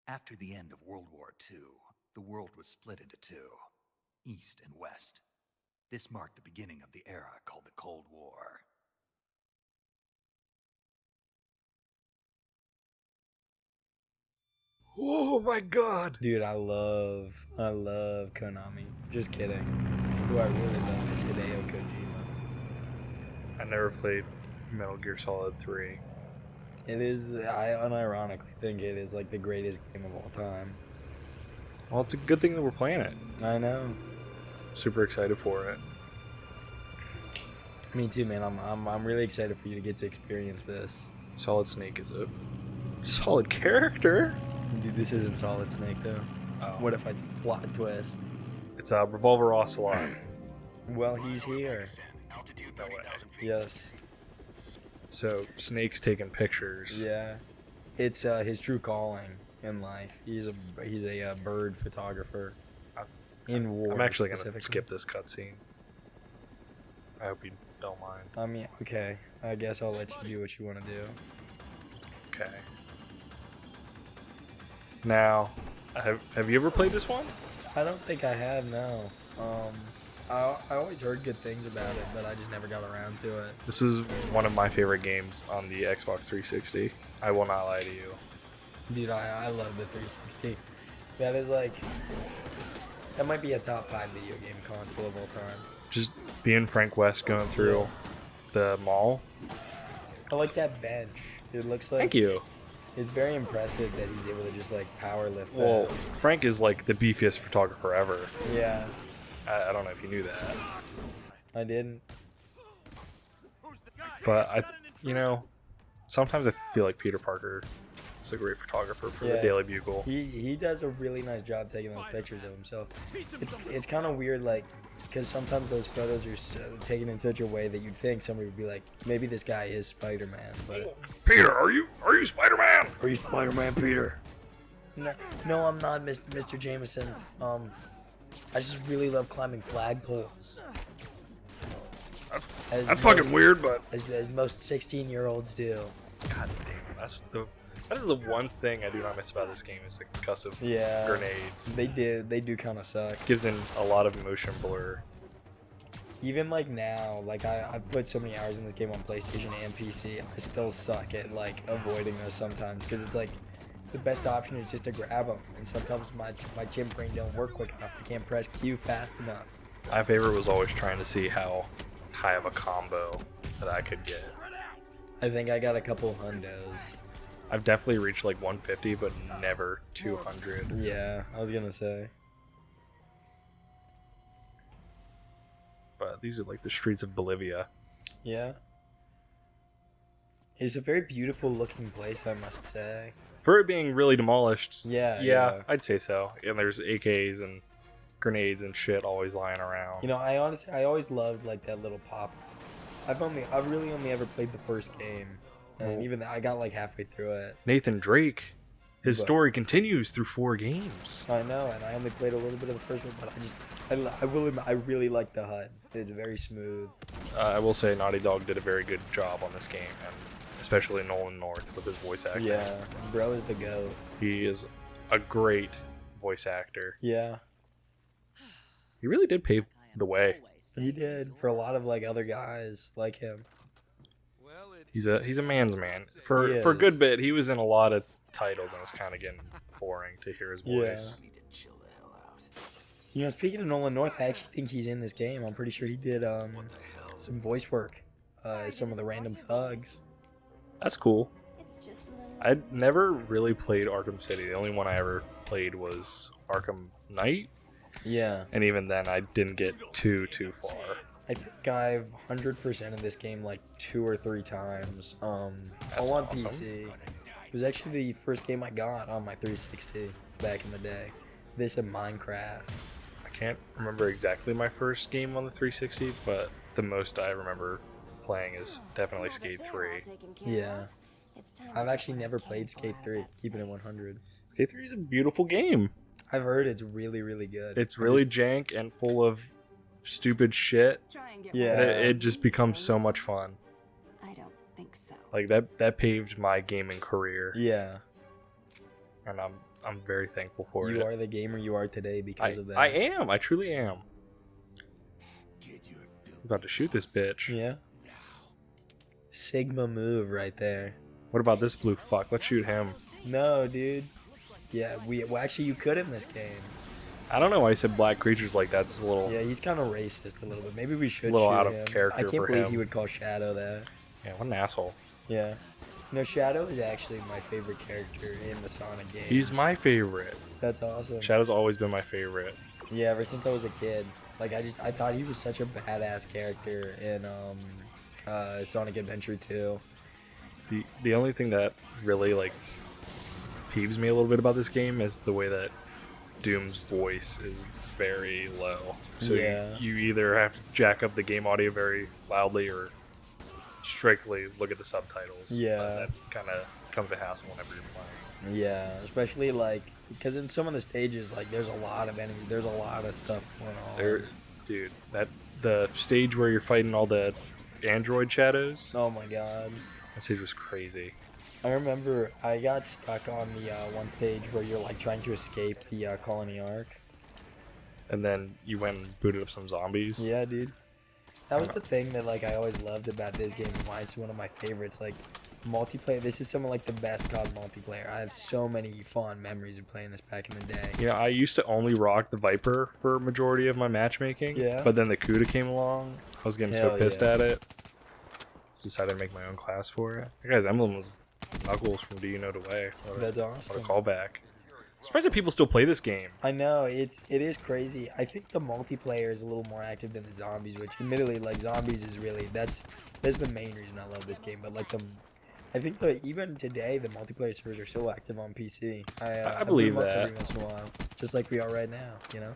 After the end of World War II, the world was split into two, East and West. This marked the beginning of the era called the Cold War. Oh my god! Dude, I love Konami. Just kidding. Who I really love is Hideo Kojima. I never played Metal Gear Solid 3. It is, I unironically think it is like the greatest game of all time. Well, it's a good thing that we're playing it. I know. Super excited for it. Me too, man. I'm really excited for you to get to experience this. Solid Snake is a solid character. Dude, this isn't Solid Snake though. Oh. What if I took plot twist? It's a Revolver Ocelot. Well, he's here. No way. Yes. So Snake's taking pictures. Yeah. It's his true calling in life. He's a bird photographer in war. I'm actually gonna specifically. skip this cutscene. I hope you don't mind. I mean, okay. I guess I'll let you do what you want to do. Okay. Now, have you ever played this one? I don't think I have, no. I always heard good things about it, but I just never got around to it. This is one of my favorite games on the Xbox 360. I will not lie to you. Dude, I love the 360. That is like... That might be a top 5 video game console of all time. Just being Frank West going through the mall. I like that bench. It looks like... Thank you. It's very impressive that he's able to just like power lift that. Well, Frank is like the beefiest photographer ever. Yeah. I don't know if you knew that. I didn't. But sometimes I feel like Peter Parker is a great photographer for the Daily Bugle. He does a really nice job taking those pictures of himself. It's kind of weird, like, because sometimes those photos are taken in such a way that you'd think somebody would be like, maybe this guy is Spider-Man. But Peter, are you Spider-Man? Are you Spider-Man, Peter? No, I'm not, Mr. Jameson. I just really love climbing flagpoles. That's fucking weird, but as most 16-year-olds do. God damn, that is the one thing I do not miss about this game is the concussive grenades. They do kind of suck. Gives in a lot of motion blur. Even like now, like I've put so many hours in this game on PlayStation and PC, I still suck at like avoiding those sometimes because it's like the best option is just to grab them, and sometimes my gym brain don't work quick enough. I can't press Q fast enough. My favorite was always trying to see how high of a combo that I could get. I think I got a couple hundos. I've definitely reached like 150, but never 200. Yeah, I was gonna say. But these are like the streets of Bolivia. Yeah. It's a very beautiful looking place, I must say. For it being really demolished, yeah, I'd say so. And there's AKs and grenades and shit always lying around. You know, I always loved like that little pop. I've really only ever played the first game, and even I got like halfway through it. Nathan Drake, his story continues through 4 games. I know, and I only played a little bit of the first one, but I really like the HUD. It's very smooth. I will say Naughty Dog did a very good job on this game, and especially Nolan North with his voice acting. Yeah, bro is the GOAT. He is a great voice actor. Yeah. He really did pave the way. He did for a lot of like other guys like him. He's a man's man. For a good bit, he was in a lot of titles, and it's kind of getting boring to hear his voice. Yeah. You know, speaking of Nolan North, I actually think he's in this game. I'm pretty sure he did some voice work as some of the random thugs. That's cool. I'd never really played Arkham City. The only one I ever played was Arkham Knight. Yeah. And even then, I didn't get too far. I think I've 100%ed this game like 2 or 3 times. All That's on awesome. PC. It was actually the first game I got on my 360 back in the day. This and Minecraft. I can't remember exactly my first game on the 360, but the most I remember playing is definitely Skate 3. Yeah. I've actually never played Skate 3, keeping it 100. Skate 3 is a beautiful game. I've heard it's really, really good. It's really jank and full of stupid shit. Yeah. It just becomes so much fun. I don't think so. Like that paved my gaming career. Yeah. And I'm very thankful for it. You are the gamer you are today because of that. I am. I truly am. I'm about to shoot this bitch. Yeah. Sigma move right there. What about this blue fuck? Let's shoot him. No, dude. Yeah, well, actually, you could in this game. I don't know why he said black creatures like that. It's a little... Yeah, he's kind of racist a little bit. Maybe we should a little shoot out of him. character I can't for believe him. he would call Shadow that. Yeah, what an asshole. Yeah. No, Shadow is actually my favorite character in the Sonic games. He's my favorite. That's awesome. Shadow's always been my favorite. Yeah, ever since I was a kid. Like, I thought he was such a badass character in Sonic Adventure 2. The only thing that really, like, peeves me a little bit about this game is the way that Doom's voice is very low. So Yeah. you either have to jack up the game audio very loudly or strictly look at the subtitles. Yeah. But that kind of comes a hassle whenever you're playing. Yeah, especially, like, because in some of the stages, like, there's a lot of enemies. There's a lot of stuff going on. Dude, the stage where you're fighting all the android shadows, Oh, my God. that stage was crazy. I remember I got stuck on the one stage where you're, like, trying to escape the Colony Arc. And then you went and booted up some zombies. Yeah, dude. That was the thing that, like, I always loved about this game and why it's one of my favorites. Like, multiplayer, this is some of, like, the best COD multiplayer. I have so many fond memories of playing this back in the day. You know, I used to only rock the Viper for a majority of my matchmaking. Yeah. But then the Cuda came along. I was getting Hell so pissed yeah. at it. So decided to make my own class for it. That guy's emblem was Knuckles from Do You Know the Way. That's awesome. What a callback. Surprised that people still play this game. I know, it is crazy. I think the multiplayer is a little more active than the zombies, which admittedly, like, zombies is really, that's the main reason I love this game. But, like, I think that even today, the multiplayer servers are still active on PC. I boot believe them up that. every once in a while, just like we are right now, you know?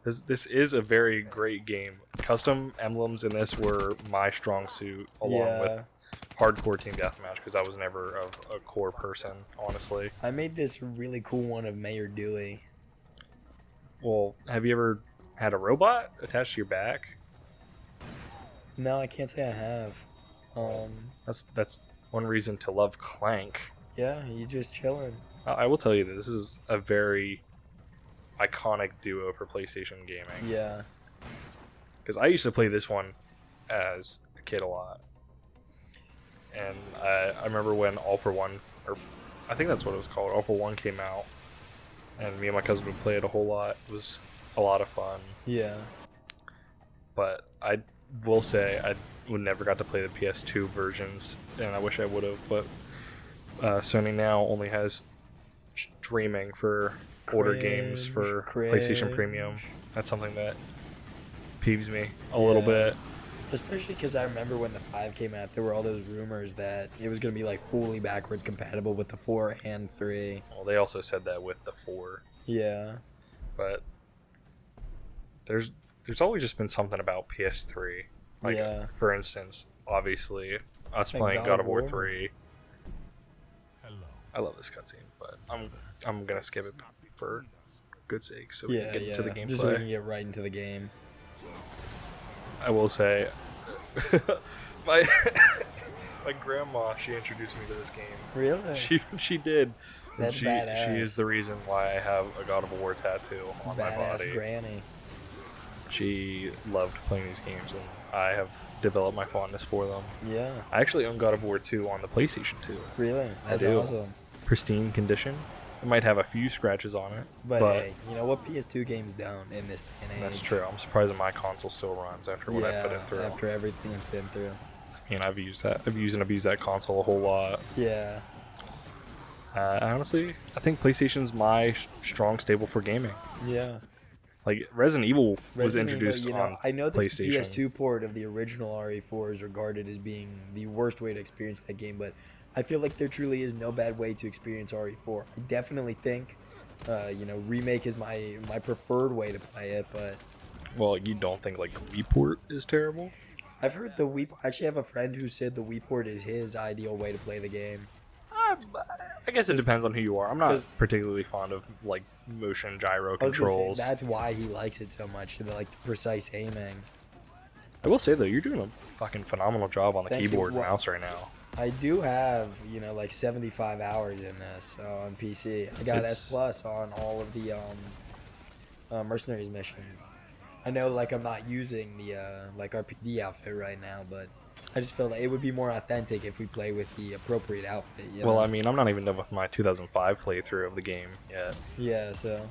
This is a very great game. Custom emblems in this were my strong suit, along Yeah. with hardcore team deathmatch, because I was never a core person, honestly. I made this really cool one of Mayor Dewey. Well, have you ever had a robot attached to your back? No, I can't say I have. That's one reason to love Clank. Yeah, he's just chilling. I will tell you that this is a very iconic duo for PlayStation gaming. Yeah. Because I used to play this one as a kid a lot. And I remember when All For One, or I think that's what it was called, All For One came out. And me and my cousin would play it a whole lot. It was a lot of fun. Yeah. But I will say I would never got to play the PS2 versions, and I wish I would have. But Sony now only has streaming for older games for PlayStation Premium. That's something that peeves me a little bit. Especially because I remember when the 5 came out, there were all those rumors that it was going to be like fully backwards compatible with the 4 and 3. Well, they also said that with the 4. Yeah. But there's always just been something about PS3. Like, Yeah. for instance, obviously, us Like playing God God of of War War. 3. I love this cutscene, but I'm gonna skip it for good sake, so we can get into the gameplay. Just so we can get right into the game. I will say, my my grandma, she introduced me to this game. Really? She did. And That's she badass. is the reason why I have a God of War tattoo on my Badass body. granny. She loved playing these games, and I have developed my fondness for them. Yeah. I actually own God of War 2 on the PlayStation 2. Really? That's do. awesome. Pristine condition. It might have a few scratches on it, But hey, you know what PS2 games don't in this day and age? that's true. I'm surprised that my console still runs after what I put it through. after everything it's been through. And I've used and abused that console a whole lot. Yeah. Honestly, I think PlayStation's my strong stable for gaming. Yeah. Like Resident Evil was Resident introduced Evil, on I know that PlayStation. the PS2 port of the original RE4 is regarded as being the worst way to experience that game, but I feel like there truly is no bad way to experience RE4. I definitely think, remake is my preferred way to play it, but Well, you don't think like the Wii port is terrible? I've heard the Wii. I actually have a friend who said the Wii port is his ideal way to play the game. I guess it depends on who you are. I'm not particularly fond of like motion gyro I was gonna say, controls. that's why he likes it so much, the precise aiming. I will say though, you're doing a fucking phenomenal job on the Thank you. keyboard and Well, mouse right now. I do have, like 75 hours in this on PC. I got It's- S plus on all of the mercenaries missions. I know, like, I'm not using the like RPD outfit right now, but I just feel like it would be more authentic if we play with the appropriate outfit. Well, I mean, I'm not even done with my 2005 playthrough of the game yet. Yeah, so